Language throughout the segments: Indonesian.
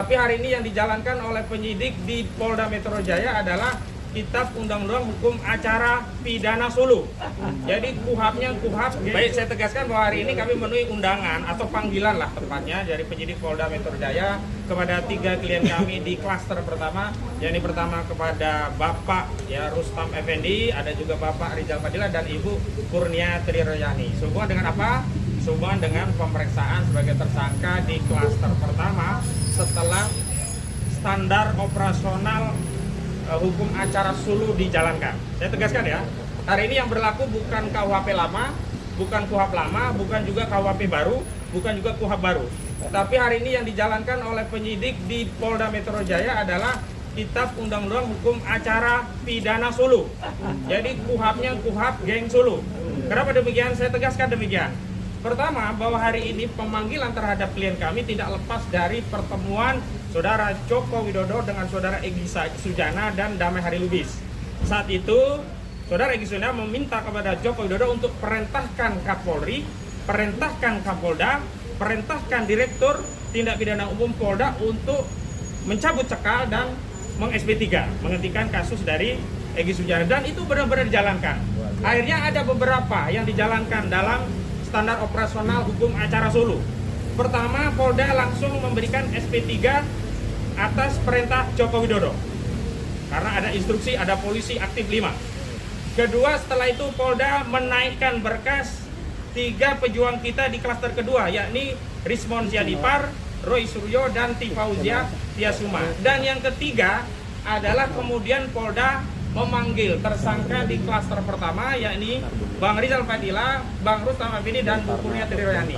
Tapi hari ini yang dijalankan oleh penyidik di Polda Metro Jaya adalah Kitab Undang-Undang Hukum Acara Pidana Solo. Jadi KUHAP-nya KUHAP. Baik, saya tegaskan bahwa hari ini kami memenuhi undangan atau panggilan lah tepatnya dari penyidik Polda Metro Jaya kepada 3 klien kami di klaster pertama. Yang pertama kepada Bapak Rustam Effendi, ada juga Bapak Rizal Fadila dan Ibu Kurnia Triroyani. Sehubungan dengan apa? Sehubungan dengan pemeriksaan sebagai tersangka di klaster pertama setelah standar operasional hukum acara Solo dijalankan. Saya tegaskan ya, hari ini yang berlaku bukan KUHP lama, bukan KUHAP lama, bukan juga KUHP baru, bukan juga KUHAP baru. Tapi hari ini yang dijalankan oleh penyidik di Polda Metro Jaya adalah Kitab Undang-Undang Hukum Acara Pidana Solo. Jadi KUHAP-nya KUHAP Geng Solo. Kenapa demikian? Saya tegaskan demikian. Pertama, bahwa hari ini pemanggilan terhadap klien kami tidak lepas dari pertemuan Saudara Joko Widodo dengan Saudara Egy Sujana dan Damai Hari Lubis. Saat itu, Saudara Egy Sujana meminta kepada Joko Widodo untuk perintahkan Kapolri, perintahkan Kapolda, perintahkan Direktur Tindak Pidana Umum Polda untuk mencabut cekal dan meng-SP3, menghentikan kasus dari Egy Sujana. Dan itu benar-benar dijalankan. Akhirnya ada beberapa yang dijalankan dalam standar operasional hukum acara Solo. Pertama, Polda langsung memberikan SP3 atas perintah Joko Widodo. Karena ada instruksi, ada polisi aktif 5. Kedua, setelah itu Polda menaikkan berkas 3 pejuang kita di klaster kedua, yakni Rismon Siadipar, Roy Suryo, dan Tifauzia Tiasuma. Dan yang ketiga adalah kemudian Polda memanggil tersangka di klaster pertama, yakni Bang Rizal Fadila, Bang Rustam Effendi, dan Bu Kurnia Triroyani.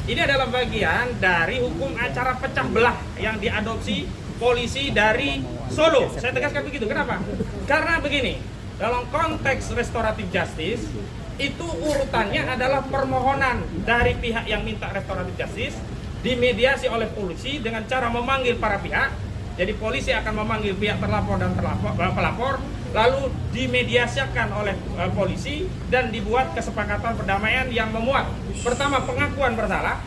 Ini adalah bagian dari hukum acara pecah belah yang diadopsi polisi dari Solo. Saya tegaskan begitu. Kenapa? Karena begini, dalam konteks restoratif justice, itu urutannya adalah permohonan dari pihak yang minta restoratif justice dimediasi oleh polisi dengan cara memanggil para pihak. Jadi polisi akan memanggil pihak terlapor dan pelapor, lalu dimediasikan oleh polisi dan dibuat kesepakatan perdamaian yang memuat pertama pengakuan bersalah,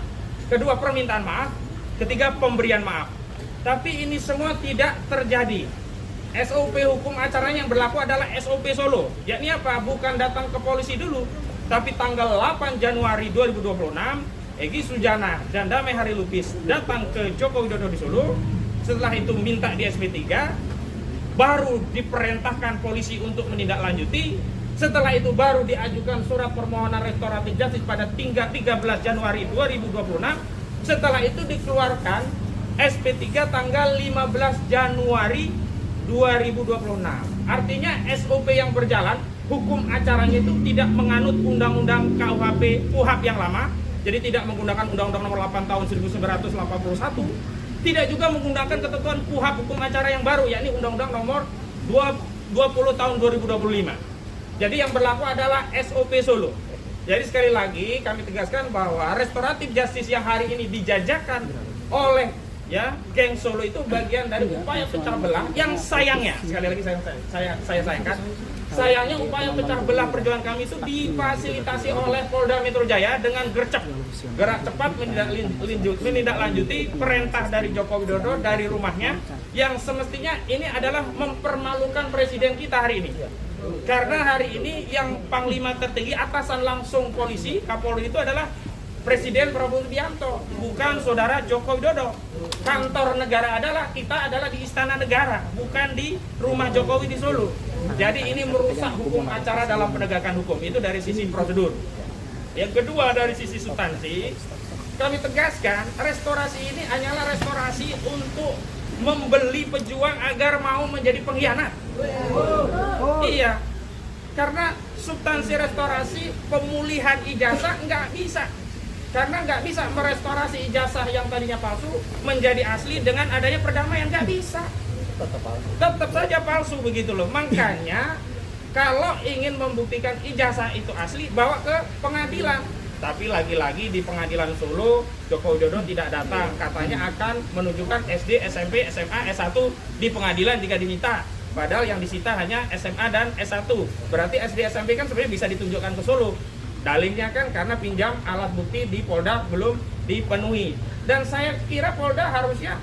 kedua permintaan maaf, ketiga pemberian maaf. Tapi ini semua tidak terjadi. SOP hukum acaranya yang berlaku adalah SOP Solo. Yakni apa? Bukan datang ke polisi dulu, tapi tanggal 8 Januari 2026 Egy Sujana dan Damai Hari Lubis datang ke Joko Widodo di Solo. Setelah itu minta di SP3, baru diperintahkan polisi untuk menindaklanjuti. Setelah itu baru diajukan surat permohonan restoratif justice pada 13 Januari 2026. Setelah itu dikeluarkan SP3 tanggal 15 Januari 2026. Artinya SOP yang berjalan, hukum acaranya itu tidak menganut undang-undang KUHP yang lama. Jadi tidak menggunakan Undang-Undang Nomor 8 Tahun 1981. Tidak juga menggunakan ketentuan KUHAP hukum acara yang baru, yakni Undang-Undang Nomor 20 Tahun 2025. Jadi yang berlaku adalah SOP Solo. Jadi sekali lagi kami tegaskan bahwa restoratif justice yang hari ini dijajakan oleh geng Solo itu bagian dari upaya pecah belah yang sayangnya, sekali lagi saya sayangkan, sayangnya upaya pecah belah perjuangan kami itu difasilitasi oleh Polda Metro Jaya dengan gerak cepat menindaklanjuti perintah dari Joko Widodo dari rumahnya, yang semestinya ini adalah mempermalukan presiden kita hari ini. Karena hari ini yang panglima tertinggi atasan langsung polisi, Kapolri itu adalah Presiden Prabowo Subianto, bukan Saudara Joko Widodo. Kantor negara kita adalah di Istana Negara, bukan di rumah Jokowi di Solo. Jadi ini merusak hukum acara dalam penegakan hukum. Itu dari sisi prosedur. Yang kedua, dari sisi substansi, kami tegaskan restorasi ini hanyalah restorasi untuk membeli pejuang agar mau menjadi pengkhianat. Iya, karena substansi restorasi pemulihan ijazah nggak bisa. Karena nggak bisa merestorasi ijazah yang tadinya palsu menjadi asli dengan adanya perdamaian, nggak bisa. Tetap saja palsu begitu loh. Makanya kalau ingin membuktikan ijazah itu asli, bawa ke pengadilan. Tapi lagi-lagi di pengadilan Solo, Joko Widodo tidak datang. Katanya akan menunjukkan SD, SMP, SMA, S1 di pengadilan jika diminta. Padahal yang disita hanya SMA dan S1. Berarti SD, SMP kan sebenarnya bisa ditunjukkan ke Solo. Dalilnya kan karena pinjam alat bukti di Polda belum dipenuhi. Dan saya kira Polda harusnya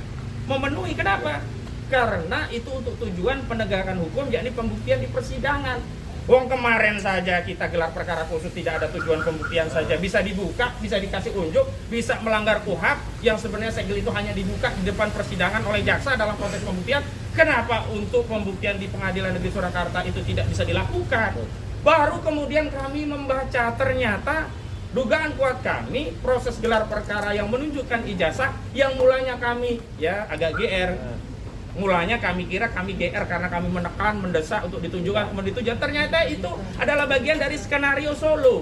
memenuhi. Kenapa? Karena itu untuk tujuan penegakan hukum, yakni pembuktian di persidangan. Wong kemarin saja kita gelar perkara khusus tidak ada tujuan pembuktian saja, bisa dibuka, bisa dikasih unjuk, bisa melanggar KUHP yang sebenarnya segel itu hanya dibuka di depan persidangan oleh jaksa dalam proses pembuktian. Kenapa untuk pembuktian di Pengadilan Negeri Surakarta itu tidak bisa dilakukan? Baru kemudian kami membaca, ternyata dugaan kuat kami proses gelar perkara yang menunjukkan ijazah yang mulanya kami ya agak GR. Mulanya kami kira kami GR karena kami menekan, mendesak untuk ditunjukkan. Ternyata itu adalah bagian dari skenario Solo.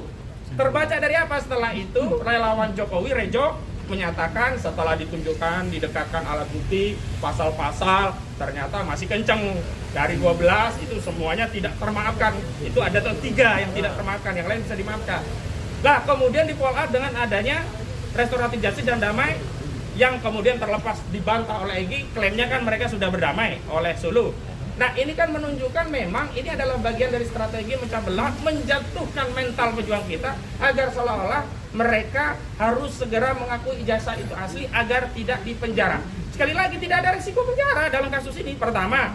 Terbaca dari apa setelah itu? Relawan Jokowi, Rejo, menyatakan setelah ditunjukkan, didekatkan alat bukti, pasal-pasal, ternyata masih kenceng. Dari 12 itu semuanya tidak termaafkan. Itu ada 3 yang tidak termaafkan, yang lain bisa dimaafkan. Nah, kemudian di follow up dengan adanya restoratif justice dan damai, yang kemudian terlepas dibantah oleh Egy, klaimnya kan mereka sudah berdamai oleh Sulu. Nah, ini kan menunjukkan memang ini adalah bagian dari strategi memecah belah, menjatuhkan mental pejuang kita agar seolah-olah mereka harus segera mengakui ijazah itu asli agar tidak dipenjara. Sekali lagi, tidak ada risiko penjara dalam kasus ini. Pertama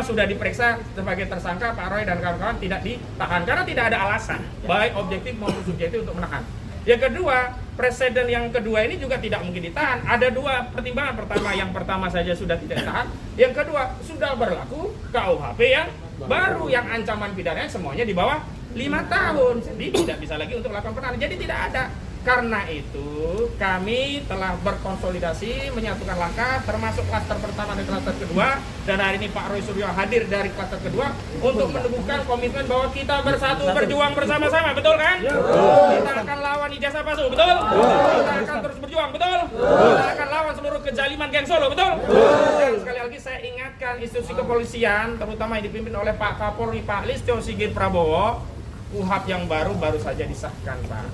sudah diperiksa sebagai tersangka, Pak Roy dan kawan-kawan tidak ditahan karena tidak ada alasan baik objektif maupun subjektif untuk menahan. Yang kedua, presiden yang kedua ini juga tidak mungkin ditahan. Ada 2 pertimbangan. Yang pertama saja sudah tidak ditahan. Yang kedua, sudah berlaku KUHP yang baru, yang ancaman pidananya semuanya di bawah 5 tahun. Jadi tidak bisa lagi untuk melakukan penahanan. Jadi tidak ada. Karena itu kami telah berkonsolidasi, menyatukan langkah, termasuk klaster pertama dan klaster kedua. Dan hari ini Pak Roy Suryo hadir dari klaster kedua untuk meneguhkan komitmen bahwa kita bersatu berjuang bersama-sama, betul kan? Kita akan lawan ijazah palsu, betul? Kita akan terus berjuang, betul? Kita akan lawan seluruh kezaliman geng Solo, betul? Dan sekali lagi saya ingatkan institusi kepolisian, terutama yang dipimpin oleh Pak Kapolri, Pak Listio Sigit Prabowo, KUHP yang baru saja disahkan, Pak.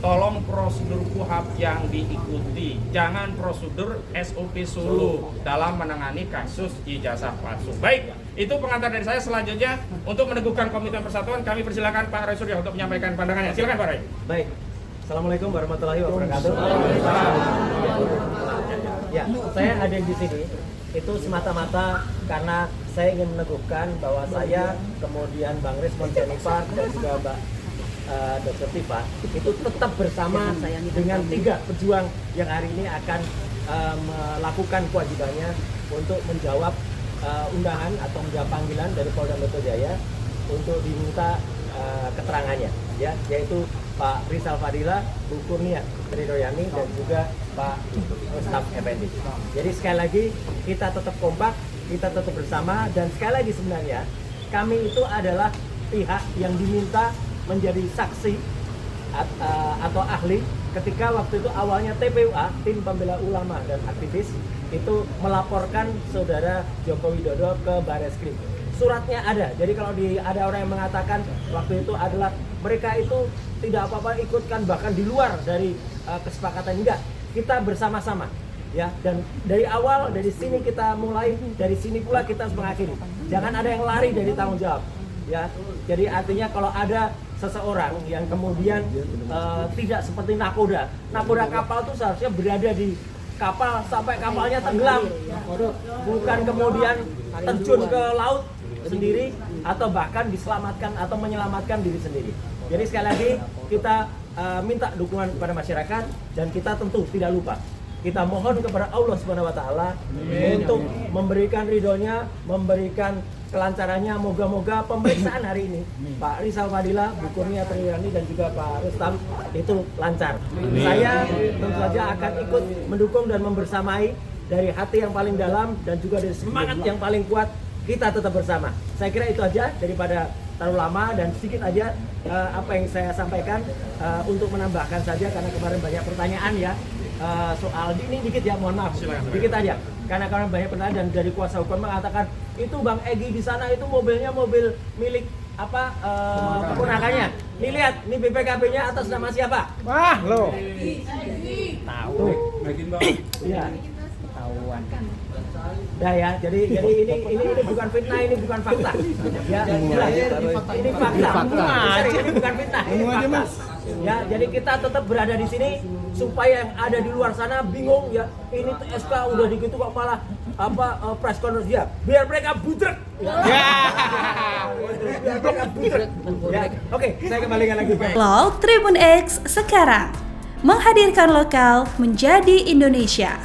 Tolong prosedur KUHP yang diikuti, jangan prosedur SOP Solo dalam menangani kasus ijazah palsu. Baik, itu pengantar dari saya. Selanjutnya untuk meneguhkan komitmen persatuan, kami persilakan Pak Roy Suryo untuk menyampaikan pandangannya. Silakan Pak Roy. Baik, Assalamualaikum warahmatullahi wabarakatuh. Ya, saya hadir di sini itu semata-mata karena saya ingin meneguhkan bahwa saya, kemudian Bang Rismon Jennifer dan juga Mbak Dr. Tifa itu tetap bersama dengan 3 pejuang yang hari ini akan melakukan kewajibannya untuk menjawab undangan atau menjawab panggilan dari Polda Metro Jaya untuk diminta keterangannya, ya, yaitu Pak Rizal Fadila, Bu Kurnia Tridoyani dan juga Pak Rustam Effendi. Jadi sekali lagi kita tetap kompak, kita tetap bersama, dan sekali lagi sebenarnya kami itu adalah pihak yang diminta menjadi saksi atau ahli ketika waktu itu awalnya TPUA, Tim Pembela Ulama dan Aktivis, itu melaporkan saudara Joko Widodo ke Barreskrim. Suratnya ada, jadi kalau ada orang yang mengatakan waktu itu adalah mereka itu tidak apa-apa ikutkan bahkan di luar dari kesepakatan, enggak, kita bersama-sama, ya. Dan dari awal, dari sini kita mulai, dari sini pula kita harus mengakhiri. Jangan ada yang lari dari tanggung jawab, ya. Jadi artinya kalau ada seseorang yang kemudian tidak seperti nakoda kapal itu seharusnya berada di kapal sampai kapalnya tenggelam, bukan kemudian terjun ke laut sendiri atau bahkan diselamatkan atau menyelamatkan diri sendiri. Jadi sekali lagi kita minta dukungan kepada masyarakat, dan kita tentu tidak lupa kita mohon kepada Allah Subhanahu wa taala untuk memberikan ridhonya, memberikan kelancarannya. Moga-moga pemeriksaan hari ini Pak Rizal Fadila, Bu Kurnia Tridoyani dan juga Pak Rustam itu lancar. Saya tentu saja akan ikut mendukung dan membersamai dari hati yang paling dalam dan juga dari semangat yang paling kuat. Kita tetap bersama. Saya kira itu aja daripada terlalu lama, dan sedikit aja apa yang saya sampaikan untuk menambahkan saja karena kemarin banyak pertanyaan ya. Soal ini dikit ya, mohon maaf, dikit aja karena banyak pertanyaan, dan dari kuasa hukum mengatakan itu Bang Egy di sana itu mobilnya mobil milik apa keponakannya. Nih lihat, ini BPKB-nya atas nama siapa? Wah, lo Tahu. Iya. Tahuan. Nah ya, jadi ini bukan fitnah, ini bukan fakta. Ya, jelas. Ini fakta. Ini bukan fitnah, ini fakta. Ya, jadi kita tetap berada di sini supaya yang ada di luar sana bingung ya, ini SK udah gitu kok malah press conference ya, biar mereka budrek. Biar mereka budrek. Ya. Oke, saya kembalikan lagi. Tribun X sekarang menghadirkan lokal menjadi Indonesia.